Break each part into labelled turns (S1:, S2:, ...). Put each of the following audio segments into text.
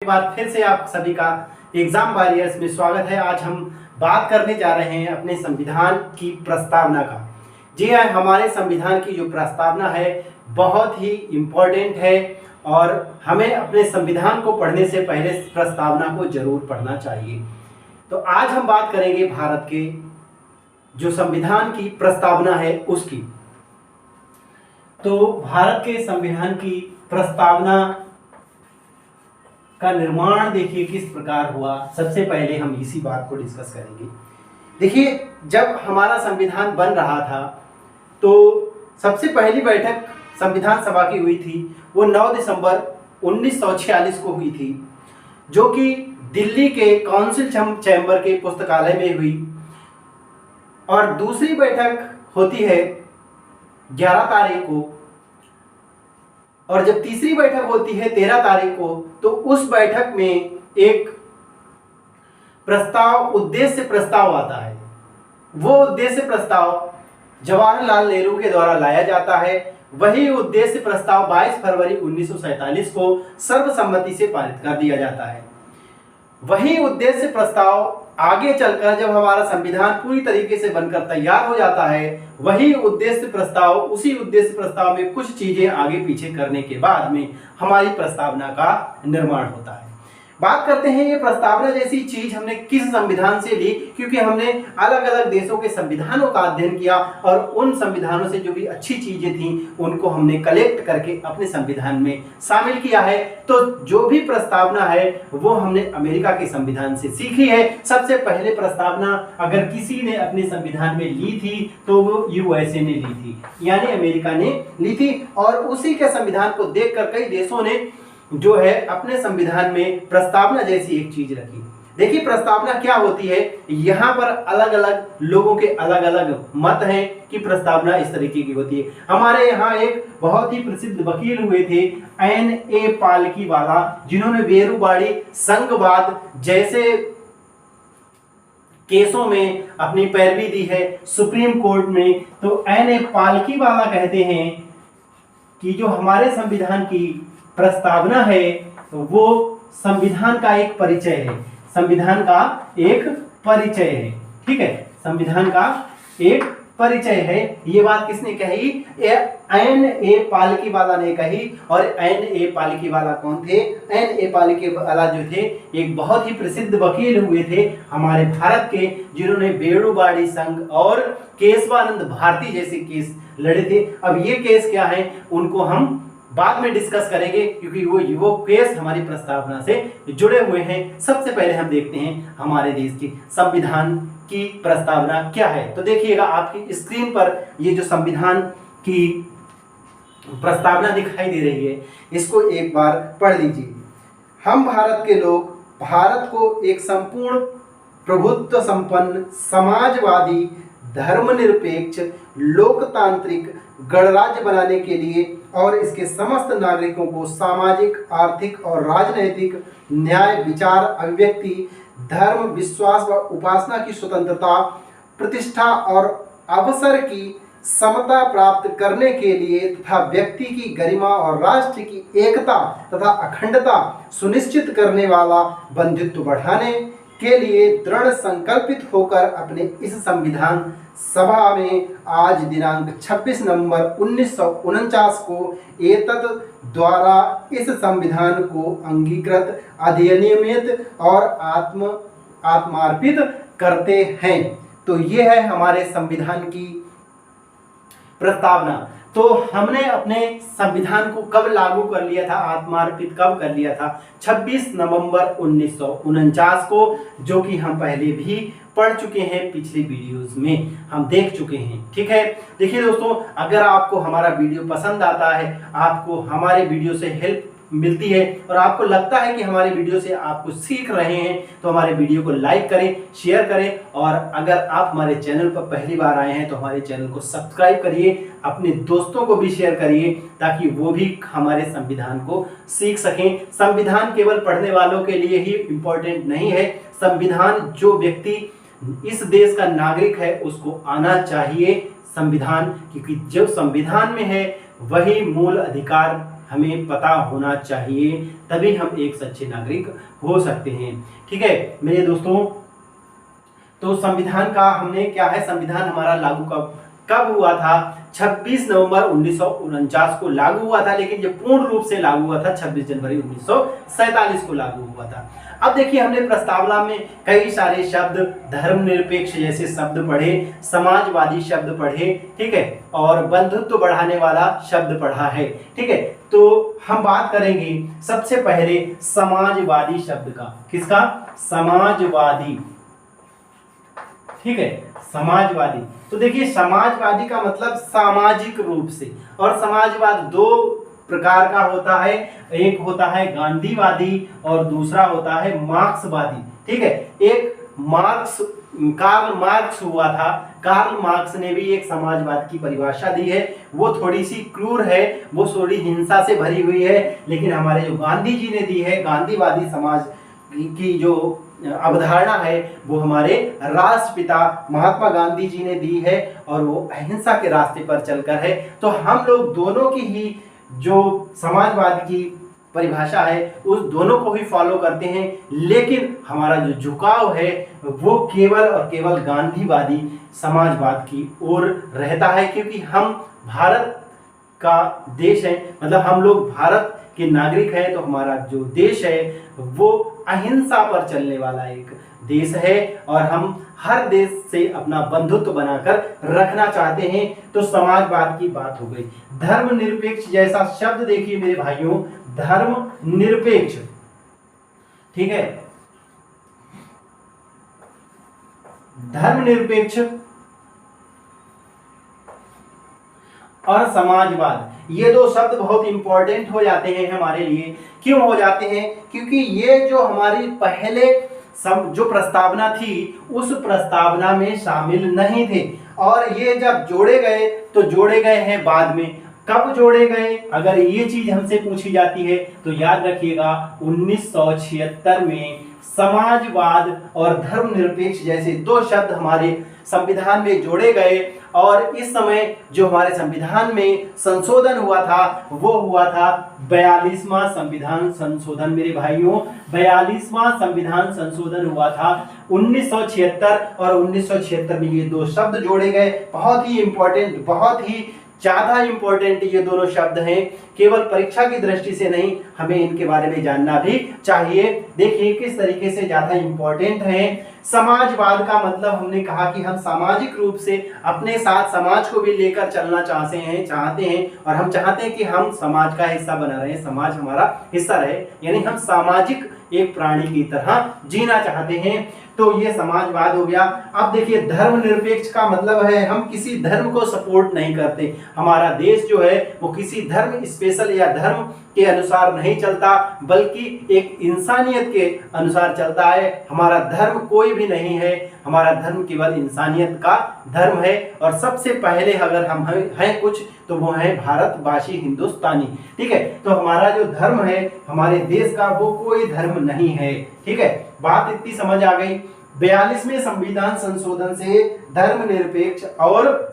S1: बार फिर से आप सभी का एग्जाम वॉरियर्स में स्वागत है। आज हम बात करने जा रहे हैं अपने संविधान की प्रस्तावना का। जी हाँ, हमारे संविधान की जो प्रस्तावना है बहुत ही इम्पोर्टेंट है और हमें अपने संविधान को पढ़ने से पहले प्रस्तावना को जरूर पढ़ना चाहिए। तो आज हम बात करेंगे भारत के जो संविधान की प्रस्तावना है उसकी। तो भारत के संविधान की प्रस्तावना का निर्माण देखिए किस प्रकार हुआ। सबसे पहले हम इसी बात को डिस्कस करेंगे। देखिए, जब हमारा संविधान बन रहा था तो सबसे पहली बैठक संविधान सभा की हुई थी, वो 9 दिसंबर 1946 को हुई थी, जो कि दिल्ली के काउंसिल चैम्बर के पुस्तकालय में हुई। और दूसरी बैठक होती है 11 तारीख को, और जब तीसरी बैठक होती है 13 तारीख को, तो उस बैठक में एक उद्देश्य प्रस्ताव आता है। वो उद्देश्य प्रस्ताव जवाहरलाल नेहरू के द्वारा लाया जाता है। वही उद्देश्य प्रस्ताव 22 फरवरी 1947 को सर्वसम्मति से पारित कर दिया जाता है। वही उद्देश्य प्रस्ताव आगे चलकर जब हमारा संविधान पूरी तरीके से बनकर तैयार हो जाता है, वही उद्देश्य प्रस्ताव, उसी उद्देश्य प्रस्ताव में कुछ चीजें आगे पीछे करने के बाद में हमारी प्रस्तावना का निर्माण होता है। बात करते हैं ये प्रस्तावना जैसी चीज हमने किस संविधान से ली, क्योंकि हमने अलग अलग देशों के संविधानों का अध्ययन किया और उन संविधानों से जो भी अच्छी चीजें थी उनको हमने कलेक्ट करके अपने संविधान में शामिल किया है। तो जो भी प्रस्तावना है वो हमने अमेरिका के संविधान से सीखी है। सबसे पहले प्रस्तावना अगर किसी ने अपने संविधान में ली थी तो वो यूएसए ने ली थी, यानी अमेरिका ने ली थी। और उसी के संविधान को देखकर कई देशों ने जो है अपने संविधान में प्रस्तावना जैसी एक चीज रखी। देखिए, प्रस्तावना क्या होती है, यहाँ पर अलग अलग लोगों के अलग अलग मत हैं कि प्रस्तावना इस तरीके की होती है। हमारे यहाँ एक बहुत ही प्रसिद्ध वकील हुए थे N.A. पालकीवाला, जिन्होंने बेरूबाड़ी संघवाद जैसे केसों में अपनी पैरवी दी है सुप्रीम कोर्ट में। तो N.A. पालकीवाला कहते हैं कि जो हमारे संविधान की प्रस्तावना है तो वो संविधान का एक परिचय है। संविधान का एक परिचय है, ठीक है, संविधान का एक परिचय है। ये बात किसने कही? N.A. पालकीवाला ने कही। और N.A. पालकीवाला कौन थे? N.A. पालकीवाला जो थे एक बहुत ही प्रसिद्ध वकील हुए थे हमारे भारत के, जिन्होंने बेरूबाड़ी संघ और केशवानंद भारती जैसे केस लड़े थे। अब ये केस क्या है उनको हम बाद में डिस्कस करेंगे, क्योंकि वो केस हमारी प्रस्तावना से जुड़े हुए हैं। सबसे पहले हम देखते हैं हमारे देश की संविधान की प्रस्तावना क्या है। तो देखिएगा आपकी स्क्रीन पर ये जो संविधान की प्रस्तावना दिखाई दे रही है, इसको एक बार पढ़ लीजिए। हम भारत के लोग भारत को एक संपूर्ण प्रभुत्व संपन्न समाजवादी धर्मनिरपेक्ष लोकतांत्रिक गणराज्य बनाने के लिए और इसके समस्त नागरिकों को सामाजिक, आर्थिक और राजनैतिक न्याय, विचार, अभिव्यक्ति, धर्म, विश्वास व उपासना की स्वतंत्रता, प्रतिष्ठा और अवसर की समता प्राप्त करने के लिए तथा व्यक्ति की गरिमा और राष्ट्र की एकता तथा अखंडता सुनिश्चित करने वाला बंधुत्व बढ़ाने के लिए दृढ़ संकल्पित होकर अपने इस संविधान सभा में आज दिनांक 26 नवंबर 1949 को एतद द्वारा इस संविधान को अंगीकृत, अधिनियमित और आत्मार्पित करते हैं। तो ये है हमारे संविधान की प्रस्तावना। तो हमने अपने संविधान को कब लागू कर लिया था, आत्मार्पित कब कर लिया था? 26 नवंबर 1949 को, जो कि हम पहले भी पढ़ चुके हैं, पिछले वीडियोस में हम देख चुके हैं, ठीक है। देखिए दोस्तों, अगर आपको हमारा वीडियो पसंद आता है, आपको हमारे वीडियो से हेल्प मिलती है और आपको लगता है कि हमारे वीडियो से आप कुछ सीख रहे हैं, तो हमारे वीडियो को लाइक करें, शेयर करें। और अगर आप हमारे चैनल पर पहली बार आए हैं तो हमारे चैनल को सब्सक्राइब करिए, अपने दोस्तों को भी शेयर करिए ताकि वो भी हमारे संविधान को सीख सकें। संविधान केवल पढ़ने वालों के लिए ही इम्पोर्टेंट नहीं है। संविधान जो व्यक्ति इस देश का नागरिक है उसको आना चाहिए संविधान, क्योंकि जो संविधान में है वही मूल अधिकार हमें पता होना चाहिए, तभी हम एक सच्चे नागरिक हो सकते हैं। ठीक है मेरे दोस्तों, तो संविधान का हमने क्या है, संविधान हमारा लागू कब कब हुआ था? 26 नवंबर 1949 को लागू हुआ था, लेकिन ये पूर्ण रूप से लागू हुआ था 26 जनवरी 1947 को लागू हुआ था। अब देखिए, हमने प्रस्तावना में कई सारे शब्द, धर्मनिरपेक्ष जैसे शब्द पढ़े, समाजवादी शब्द पढ़े, ठीक है, और बंधुत्व बढ़ाने वाला शब्द पढ़ा है। ठीक है, तो हम बात करेंगे सबसे पहले समाजवादी शब्द का। किसका? समाजवादी। ठीक है, समाजवादी। तो देखिए, समाजवादी का मतलब सामाजिक रूप से, और समाजवाद दो प्रकार का होता है, एक होता है गांधीवादी और दूसरा होता है मार्क्सवादी। ठीक है, एक कार्ल मार्क्स हुआ था, कार्ल मार्क्स ने भी एक समाजवाद की परिभाषा दी है, वो थोड़ी सी क्रूर है, वो थोड़ी हिंसा से भरी हुई है, लेकिन हमारे जो गांधी जी ने दी है, गांधीवादी समाज की जो अवधारणा है, वो हमारे राष्ट्रपिता महात्मा गांधी जी ने दी है, और वो अहिंसा के रास्ते पर चलकर है। तो हम लोग दोनों की ही जो समाजवाद की परिभाषा है, उस दोनों को ही फॉलो करते हैं, लेकिन हमारा जो झुकाव है वो केवल और केवल गांधीवादी समाजवाद की ओर रहता है, क्योंकि हम भारत का देश है, मतलब हम लोग भारत के नागरिक हैं, तो हमारा जो देश है वो अहिंसा पर चलने वाला एक देश है, और हम हर देश से अपना बंधुत्व बनाकर रखना चाहते हैं। तो समाजवाद की बात हो गई। धर्मनिरपेक्ष जैसा शब्द देखिए मेरे भाइयों, धर्मनिरपेक्ष, ठीक है, धर्मनिरपेक्ष और समाजवाद, ये दो शब्द बहुत इंपॉर्टेंट हो जाते हैं हमारे लिए। क्यों हो जाते हैं? क्योंकि ये जो हमारी पहले जो प्रस्तावना थी, उस प्रस्तावना में शामिल नहीं थे, और ये जब जोड़े गए तो जोड़े गए हैं बाद में। कब जोड़े गए? अगर ये चीज हमसे पूछी जाती है तो याद रखिएगा, 1976 में समाजवाद और धर्मनिरपेक्ष जैसे दो शब्द हमारे संविधान में जोड़े गए, और इस समय जो हमारे संविधान में संशोधन हुआ था, वो हुआ था 42वां संविधान संशोधन। मेरे भाइयों, 42वां संविधान संशोधन हुआ था 1976, और 1976 में ये दो शब्द जोड़े गए। बहुत ही इंपॉर्टेंट, बहुत ही ज्यादा इंपॉर्टेंट ये दोनों शब्द हैं, केवल परीक्षा की दृष्टि से नहीं, हमें इनके बारे में जानना भी चाहिए। देखिए किस तरीके से ज्यादा इंपॉर्टेंट हैं। समाजवाद का मतलब हमने कहा कि हम सामाजिक रूप से अपने साथ समाज को भी लेकर चलना चाहते हैं, और हम चाहते हैं कि हम समाज का हिस्सा बना रहे, समाज हमारा हिस्सा रहे, यानी हम सामाजिक एक प्राणी की तरह जीना चाहते हैं। तो ये समाजवाद हो गया। अब देखिए, धर्मनिरपेक्ष का मतलब है हम किसी धर्म को सपोर्ट नहीं करते। हमारा देश जो है वो किसी धर्म स्पेशल या धर्म के अनुसार नहीं चलता, बल्कि एक इंसानियत के अनुसार चलता है। हमारा धर्म कोई भी नहीं है, हमारा धर्म केवल इंसानियत का धर्म है, और सबसे पहले अगर हम हैं कुछ तो वो है भारतवासी, हिंदुस्तानी। ठीक है, तो हमारा जो धर्म है हमारे देश का, वो कोई धर्म नहीं है। ठीक है, बात इतनी समझ आ गई। 42वें संविधान संशोधन से धर्मनिरपेक्ष और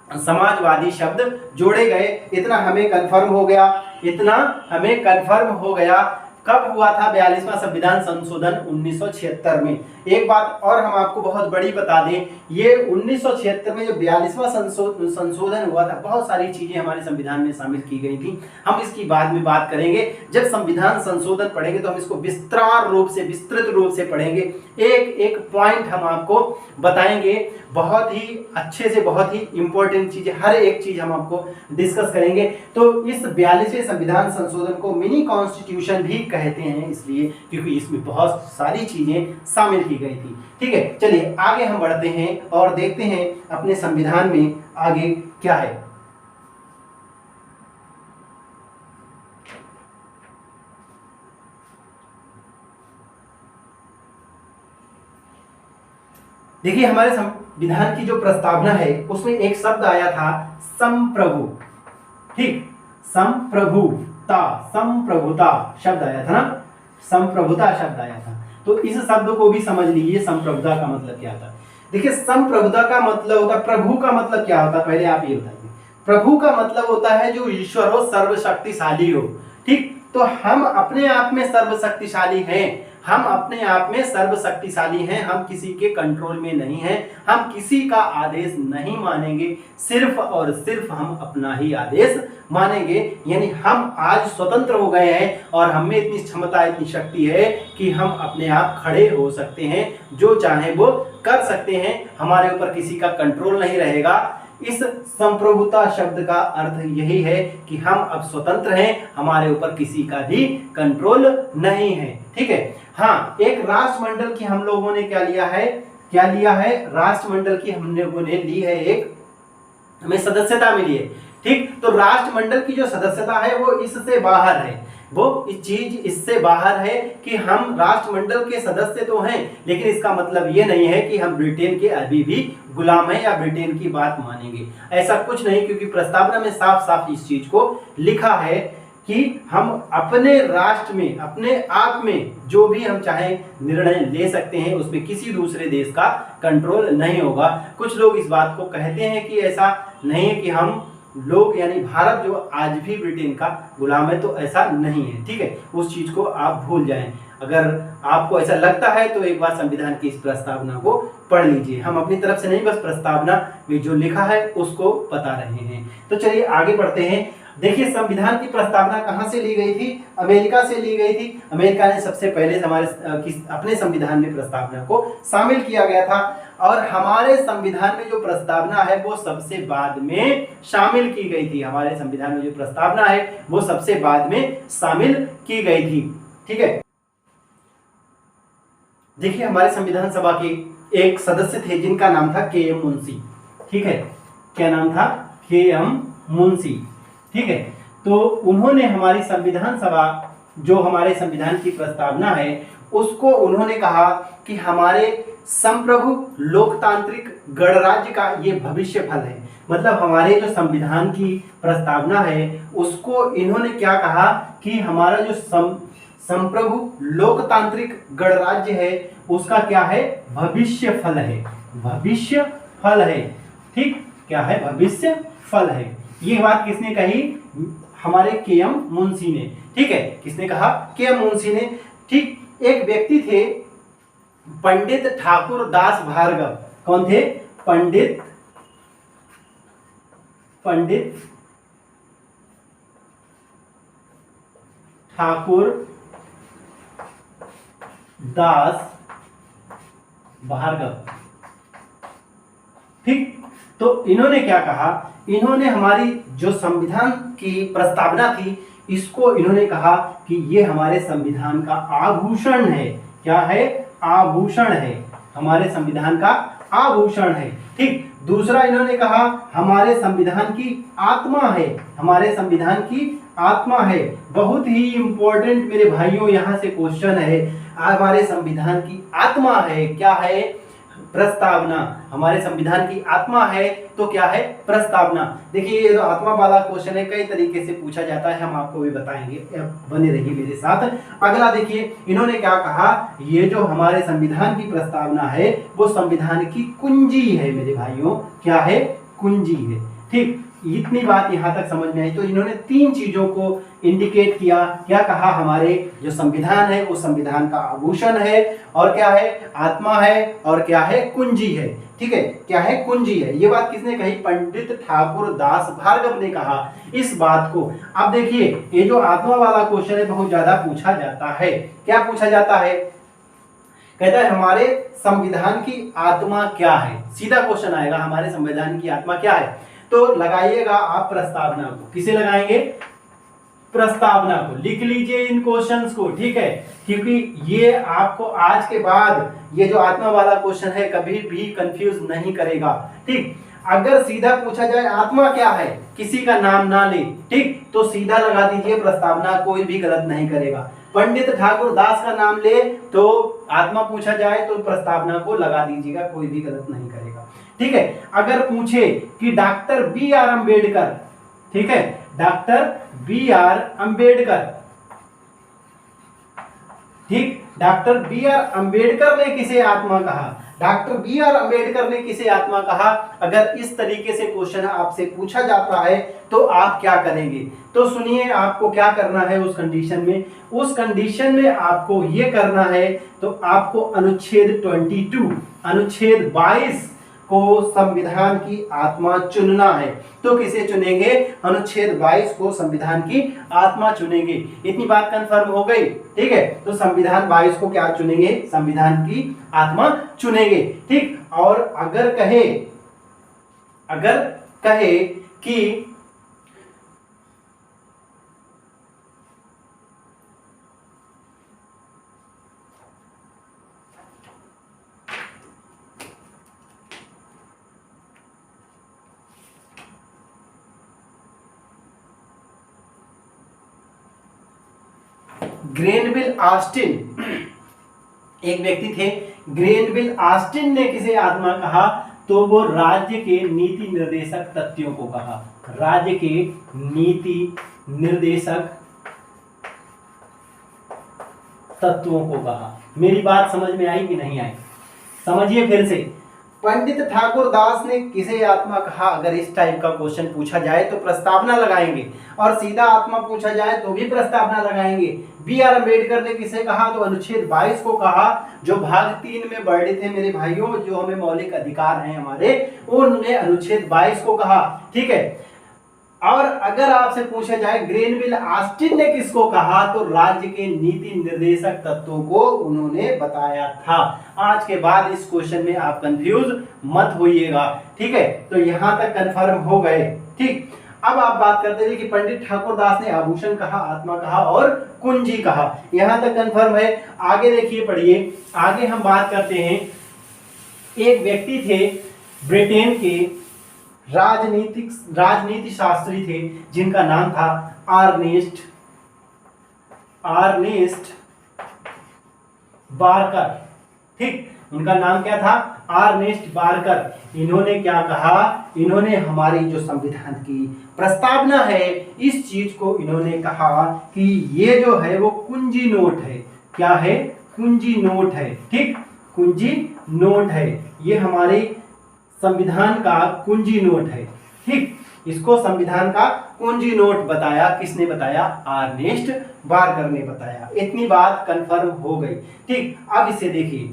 S1: समाजवादी शब्द जोड़े गए, इतना हमें कंफर्म हो गया, इतना हमें कंफर्म हो गया। कब हुआ था 42वां संविधान संशोधन? 1976 में। एक बात और हम आपको बहुत बड़ी बता दें, ये 1976 में जो 42वां संशोधन हुआ था, बहुत सारी चीजें हमारे संविधान में शामिल की गई थी। हम इसकी बाद में बात करेंगे। जब संविधान संशोधन पढ़ेंगे तो हम इसको विस्तृत रूप से पढ़ेंगे, एक एक पॉइंट हम आपको बताएंगे, बहुत ही अच्छे से, बहुत ही इंपॉर्टेंट चीजें, हर एक चीज हम आपको डिस्कस करेंगे। तो इस 42वें संविधान संशोधन को मिनी कॉन्स्टिट्यूशन भी कहते हैं, इसलिए क्योंकि इसमें बहुत सारी चीजें शामिल की गई थी। ठीक है, चलिए आगे हम बढ़ते हैं और देखते हैं अपने संविधान में आगे क्या है। देखिए, हमारे संविधान की जो प्रस्तावना है उसमें एक शब्द आया था संप्रभु। ठीक, संप्रभुता शब्द आया था ना, संप्रभुता शब्द आया था। तो इस शब्द को भी समझ लीजिए, संप्रभुता का मतलब क्या था। देखिए, संप्रभुता का मतलब होता, प्रभु का मतलब क्या होता, पहले आप ये बताइए। प्रभु का मतलब होता है जो ईश्वर हो, सर्वशक्तिशाली हो। ठीक, तो हम अपने आप में सर्वशक्तिशाली हैं, हम अपने आप में सर्वशक्तिशाली हैं, हम किसी के कंट्रोल में नहीं हैं, हम किसी का आदेश नहीं मानेंगे, सिर्फ और सिर्फ हम अपना ही आदेश मानेंगे। यानी हम आज स्वतंत्र हो गए हैं और हम में इतनी क्षमता, इतनी शक्ति है कि हम अपने आप खड़े हो सकते हैं, जो चाहे वो कर सकते हैं, हमारे ऊपर किसी का कंट्रोल नहीं रहेगा। इस संप्रभुता शब्द का अर्थ यही है कि हम अब स्वतंत्र हैं, हमारे ऊपर किसी का भी कंट्रोल नहीं है। ठीक है, हाँ, एक राष्ट्रमंडल की हम लोगों ने क्या लिया है, राष्ट्रमंडल की हम लोगों ने ली है, एक हमें सदस्यता मिली है। ठीक, तो राष्ट्रमंडल की जो सदस्यता है वो इससे बाहर है, वो चीज इससे बाहर है कि हम राष्ट्रमंडल के सदस्य तो हैं, लेकिन इसका मतलब ये नहीं है कि हम ब्रिटेन के अभी भी गुलाम हैं या ब्रिटेन की बात मानेंगे, ऐसा कुछ नहीं। क्योंकि प्रस्तावना में साफ साफ इस चीज को लिखा है कि हम अपने राष्ट्र में, अपने आप में जो भी हम चाहे निर्णय ले सकते हैं, उसमें किसी दूसरे देश का कंट्रोल नहीं होगा। कुछ लोग इस बात को कहते हैं कि ऐसा नहीं है कि हम लोग यानी भारत जो आज भी ब्रिटेन का गुलाम है, तो ऐसा नहीं है। ठीक है, उस चीज को आप भूल जाएं। अगर आपको ऐसा लगता है तो एक बार संविधान की इस प्रस्तावना को पढ़ लीजिए। हम अपनी तरफ से नहीं, बस प्रस्तावना में जो लिखा है उसको बता रहे हैं। तो चलिए आगे बढ़ते हैं। देखिए, संविधान की प्रस्तावना कहाँ से ली गई थी? अमेरिका से ली गई थी। अमेरिका ने सबसे पहले हमारे अपने संविधान में प्रस्तावना को शामिल किया गया था, और हमारे संविधान में जो प्रस्तावना है वो सबसे बाद में शामिल की गई थी। हमारे संविधान में जो प्रस्तावना है वो सबसे बाद में शामिल की गई थी। ठीक है, देखिए, हमारे संविधान सभा के एक सदस्य थे जिनका नाम था के एम मुंशी। ठीक है, क्या नाम था? के एम मुंशी। ठीक है, तो उन्होंने हमारी संविधान सभा, जो हमारे संविधान की प्रस्तावना है, उसको उन्होंने कहा कि हमारे संप्रभु लोकतांत्रिक गणराज्य का ये भविष्य फल है। मतलब हमारे जो संविधान की प्रस्तावना है उसको इन्होंने क्या कहा कि हमारा जो संप्रभु लोकतांत्रिक गणराज्य है उसका क्या है? भविष्य फल है, भविष्य फल है। ठीक, क्या है? भविष्य फल है। ये बात किसने कही? हमारे के एम मुंशी ने। ठीक है, किसने कहा? के एम मुंशी ने। ठीक, एक व्यक्ति थे पंडित ठाकुर दास भार्गव। कौन थे? पंडित ठाकुर दास भार्गव। ठीक, तो इन्होंने क्या कहा? इन्होंने हमारी जो संविधान की प्रस्तावना थी इसको इन्होंने कहा कि ये हमारे संविधान का आभूषण है। क्या है? आभूषण है, हमारे संविधान का आभूषण है। ठीक, दूसरा इन्होंने कहा हमारे संविधान की आत्मा है, हमारे संविधान की आत्मा है। बहुत ही इंपॉर्टेंट मेरे भाइयों यहाँ से क्वेश्चन है, हमारे संविधान की आत्मा है, क्या है? प्रस्तावना। हमारे संविधान की आत्मा है तो क्या है? प्रस्तावना। देखिए, ये जो आत्मा वाला क्वेश्चन है कई तरीके से पूछा जाता है, हम आपको भी बताएंगे, बने रहिए मेरे साथ। अगला देखिए, इन्होंने क्या कहा? ये जो हमारे संविधान की प्रस्तावना है वो संविधान की कुंजी है मेरे भाइयों। क्या है? कुंजी है। ठीक, इतनी बात यहाँ तक समझ में आई। तो इन्होंने तीन चीजों को इंडिकेट किया। क्या कहा? हमारे जो संविधान है वो संविधान का आभूषण है, और क्या है? आत्मा है, और क्या है? कुंजी है। ठीक है, क्या है? कुंजी है। ये बात किसने कही? पंडित ठाकुर दास भार्गव ने कहा इस बात को। अब देखिए, ये जो आत्मा वाला क्वेश्चन है बहुत ज्यादा पूछा जाता है। क्या पूछा जाता है? कहता है हमारे संविधान की आत्मा क्या है? सीधा क्वेश्चन आएगा, हमारे संविधान की आत्मा क्या है? तो लगाइएगा आप प्रस्तावना को। किसे लगाएंगे? प्रस्तावना को। लिख लीजिए इन क्वेश्चंस को। ठीक है, क्योंकि ये आपको आज के बाद ये जो आत्मा वाला क्वेश्चन है कभी भी कंफ्यूज नहीं करेगा। ठीक, अगर सीधा पूछा जाए आत्मा क्या है, किसी का नाम ना ले, ठीक, तो सीधा लगा दीजिए प्रस्तावना, कोई भी गलत नहीं करेगा। पंडित ठाकुर दास का नाम ले तो आत्मा पूछा जाए तो प्रस्तावना को लगा दीजिएगा, कोई भी गलत नहीं करेगा। ठीक है, अगर पूछे कि डॉक्टर बी आर अम्बेडकर, ठीक है, डॉक्टर बी आर अम्बेडकर, ठीक, डॉक्टर बी आर अम्बेडकर ने किसे आत्मा कहा? डॉक्टर बी आर अम्बेडकर ने किसे आत्मा कहा? अगर इस तरीके से क्वेश्चन आपसे पूछा जाता है तो आप क्या करेंगे? तो सुनिए आपको क्या करना है उस कंडीशन में। उस कंडीशन में आपको ये करना है, तो आपको अनुच्छेद 22 अनुच्छेद 22 को संविधान की आत्मा चुनना है। तो किसे चुनेंगे? अनुच्छेद 22 को संविधान की आत्मा चुनेंगे। इतनी बात कंफर्म हो गई, ठीक है। तो संविधान 22 को क्या चुनेंगे? संविधान की आत्मा चुनेंगे, ठीक। और अगर कहे कि ग्रेनविल ऑस्टिन एक व्यक्ति थे, ग्रेनविल ऑस्टिन ने किसे आत्मा कहा? तो वो राज्य के नीति निर्देशक तत्वों को कहा। राज्य के नीति निर्देशक तत्वों को कहा। मेरी बात समझ में आई कि नहीं आई? समझिए फिर से। पंडित ठाकुर दास ने किसे आत्मा कहा? अगर इस टाइप का क्वेश्चन पूछा जाए तो प्रस्तावना लगाएंगे, और सीधा आत्मा पूछा जाए तो भी प्रस्तावना लगाएंगे। बी आर अम्बेडकर ने किसे कहा? तो अनुच्छेद 22 को कहा, जो भाग 3 में वर्णित है मेरे भाइयों, जो हमें मौलिक अधिकार हैं हमारे, उन्होंने अनुच्छेद 22 को कहा, ठीक है। और अगर आपसे पूछा जाए ग्रेनविल ऑस्टिन ने किसको कहा, तो राज्य के नीति निर्देशक तत्वों को उन्होंने बताया था। आज के बाद इस क्वेश्चन में आप कंफ्यूज मत होइएगा, ठीक है। तो यहां तक कंफर्म हो गए, ठीक। अब आप बात करते हैं कि पंडित ठाकुर दास ने आभूषण कहा, आत्मा कहा और कुंजी कहा। यहां तक कंफर्म है। आगे देखिए, पढ़िए। आगे हम बात करते हैं, एक व्यक्ति थे ब्रिटेन के राजनीति शास्त्री थे, जिनका नाम था आर्नेस्ट बारकर, ठीक। उनका नाम क्या था? Ernest Barker. इन्होंने क्या कहा? इन्होंने हमारी जो संविधान की प्रस्तावना है, इस चीज को इन्होंने कहा कि ये जो है वो कुंजी नोट है। क्या है? कुंजी नोट है, ठीक। कुंजी नोट है, ये हमारे संविधान का कुंजी नोट है, ठीक। इसको संविधान का कुंजी नोट बताया। किसने बताया? आर्नेस्ट बारकर ने बताया। इतनी बात कंफर्म हो गई, ठीक। अब इसे देखिए।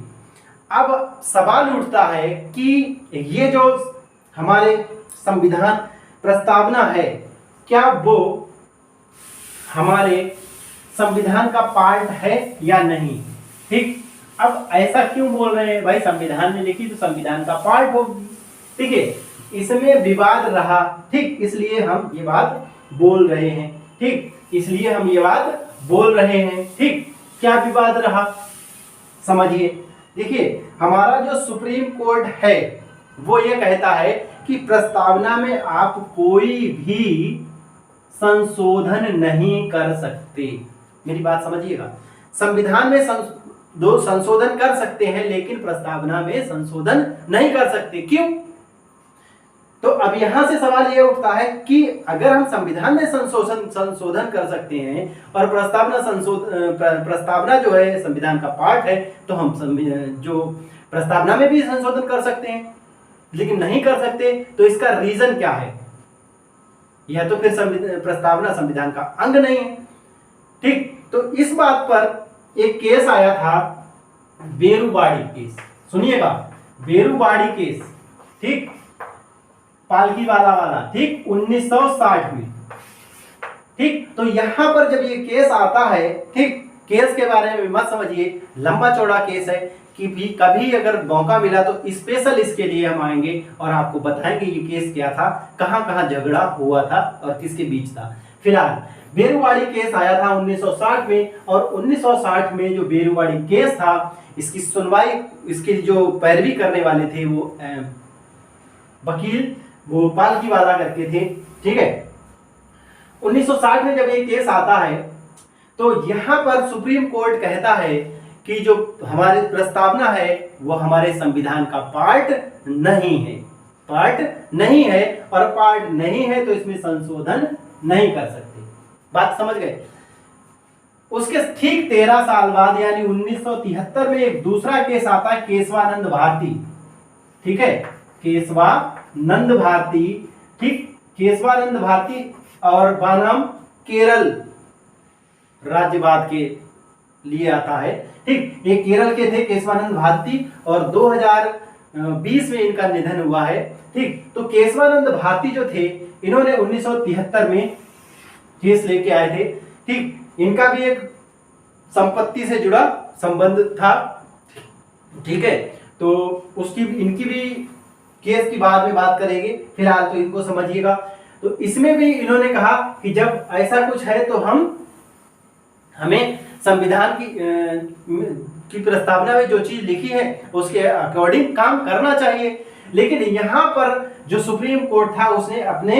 S1: अब सवाल उठता है कि ये जो हमारे संविधान प्रस्तावना है, क्या वो हमारे संविधान का पार्ट है या नहीं, ठीक। अब ऐसा क्यों बोल रहे हैं भाई? संविधान में लिखी तो संविधान का पार्ट होगी, ठीक है। इसमें विवाद रहा, ठीक, इसलिए हम ये बात बोल रहे हैं, ठीक। इसलिए हम ये बात बोल रहे हैं, ठीक। क्या विवाद रहा समझिए। देखिए, हमारा जो सुप्रीम कोर्ट है वो ये कहता है कि प्रस्तावना में आप कोई भी संशोधन नहीं कर सकते। मेरी बात समझिएगा। संविधान में संशोधन कर सकते हैं, लेकिन प्रस्तावना में संशोधन नहीं कर सकते। क्यों? तो अब यहां से सवाल यह उठता है कि अगर हम संविधान में संशोधन कर सकते हैं और प्रस्तावना जो है संविधान का पार्ट है, तो हम जो प्रस्तावना में भी संशोधन कर सकते हैं, लेकिन नहीं कर सकते। तो इसका रीजन क्या है? या तो फिर प्रस्तावना संविधान का अंग नहीं है, ठीक। तो इस बात पर एक केस आया था, बेरुबाड़ी केस। सुनिएगा, बेरुबाड़ी केस, ठीक, पालकीवाला वाला, ठीक, 1960 में, ठीक। तो यहां पर जब ये केस आता है, ठीक, केस के बारे में मत समझिए, लंबा चौड़ा केस है कि भी कभी अगर मौका मिला तो स्पेशल इसके लिए हम आएंगे और आपको बताएंगे ये केस क्या था, कहां कहां झगड़ा हुआ था और किसके बीच था। फिलहाल बेरुवाड़ी केस आया था 1960 में, और 1960 में जो बेरुवाड़ी केस था, इसकी सुनवाई, इसकी जो पैरवी करने वाले थे वो वकील वो पालकीवाला करके थे, ठीक है। 1960 में जब ये केस आता है तो यहां पर सुप्रीम कोर्ट कहता है कि जो हमारी प्रस्तावना है वो हमारे संविधान का पार्ट नहीं है, पार्ट नहीं है, और पार्ट नहीं है तो इसमें संशोधन नहीं कर सकते। बात समझ गए? उसके ठीक 13 साल बाद यानी 1973 में एक दूसरा केस आता है, केशवानंद भारती। ठीक है, केशवानंद भारती। ठीक, केशवानंद भारती और बनाम केरल राज्यवाद के लिए आता है। ठीक, ये केरल के थे केशवानंद भारती और 2020 में इनका निधन हुआ है। ठीक, तो केशवानंद भारती जो थे, इन्होंने 1973 में केस लेके आए थे। ठीक, इनका भी एक संपत्ति से जुड़ा संबंध था। ठीक है, तो उसकी इनकी भी केस की बाद में बात करेंगे, फिलहाल तो इनको समझिएगा। तो इसमें भी इन्होंने कहा कि जब ऐसा कुछ है तो हमें संविधान की प्रस्तावना में जो चीज लिखी है उसके अकॉर्डिंग काम करना चाहिए। लेकिन यहाँ पर जो सुप्रीम कोर्ट था उसने अपने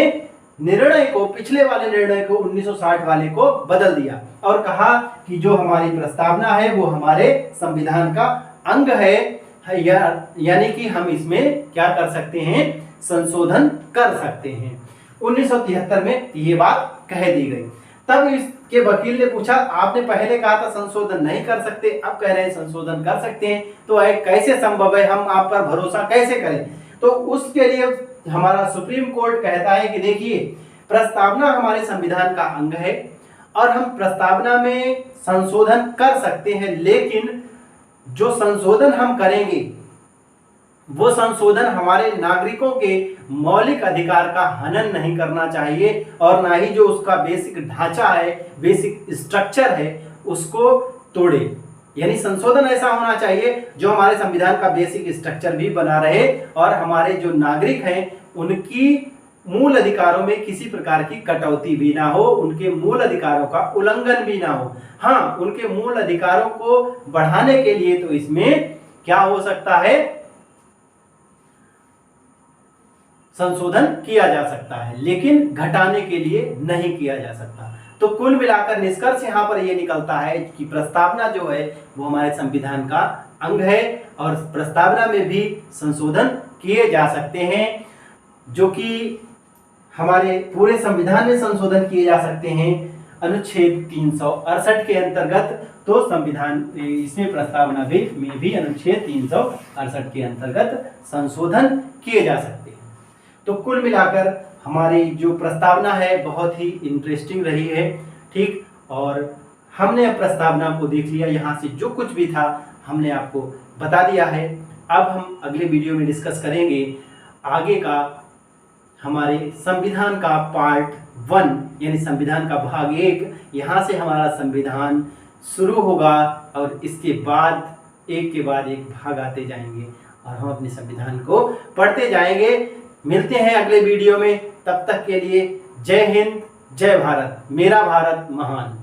S1: निर्णय को, पिछले वाले निर्णय को 1960 वाले को बदल दिया और कहा कि जो हमारी प्रस्तावना है वो हमारे संविधान का अंग है, यानी कि हम इसमें क्या कर सकते हैं, संशोधन कर सकते हैं। 1973 में ये बात कह दी गई। तब इसके वकील ने पूछा, आपने पहले कहा था संशोधन नहीं कर सकते, अब कह रहे हैं संशोधन कर सकते हैं, तो कैसे संभव है, हम आप पर भरोसा कैसे करें। तो उसके लिए हमारा सुप्रीम कोर्ट कहता है कि देखिए, प्रस्तावना हमारे संविधान का अंग है और हम प्रस्तावना में संशोधन कर सकते हैं, लेकिन जो संशोधन हम करेंगे वो संशोधन हमारे नागरिकों के मौलिक अधिकार का हनन नहीं करना चाहिए और ना ही जो उसका बेसिक ढांचा है, बेसिक स्ट्रक्चर है, उसको तोड़े। यानी संशोधन ऐसा होना चाहिए जो हमारे संविधान का बेसिक स्ट्रक्चर भी बना रहे और हमारे जो नागरिक हैं उनकी मूल अधिकारों में किसी प्रकार की कटौती भी ना हो, उनके मूल अधिकारों का उल्लंघन भी ना हो। हाँ, उनके मूल अधिकारों को बढ़ाने के लिए तो इसमें क्या हो सकता है, संशोधन किया जा सकता है, लेकिन घटाने के लिए नहीं किया जा सकता। तो कुल मिलाकर निष्कर्ष यहाँ पर यह निकलता है कि प्रस्तावना जो है वो हमारे संविधान का अंग है और प्रस्तावना में भी संशोधन किए जा सकते हैं, जो कि हमारे पूरे संविधान में संशोधन किए जा सकते हैं अनुच्छेद 368 के अंतर्गत। तो संविधान इसमें प्रस्तावना में भी अनुच्छेद 368 के अंतर्गत संशोधन किए जा सकते हैं। तो कुल मिलाकर हमारी जो प्रस्तावना है बहुत ही इंटरेस्टिंग रही है। ठीक, और हमने प्रस्तावना को देख लिया, यहाँ से जो कुछ भी था हमने आपको बता दिया है। अब हम अगले वीडियो में डिस्कस करेंगे आगे का हमारे संविधान का पार्ट 1 यानी संविधान का भाग 1। यहाँ से हमारा संविधान शुरू होगा और इसके बाद एक के बाद एक भाग आते जाएंगे और हम अपने संविधान को पढ़ते जाएंगे। मिलते हैं अगले वीडियो में, तब तक के लिए जय हिंद, जय भारत, मेरा भारत महान।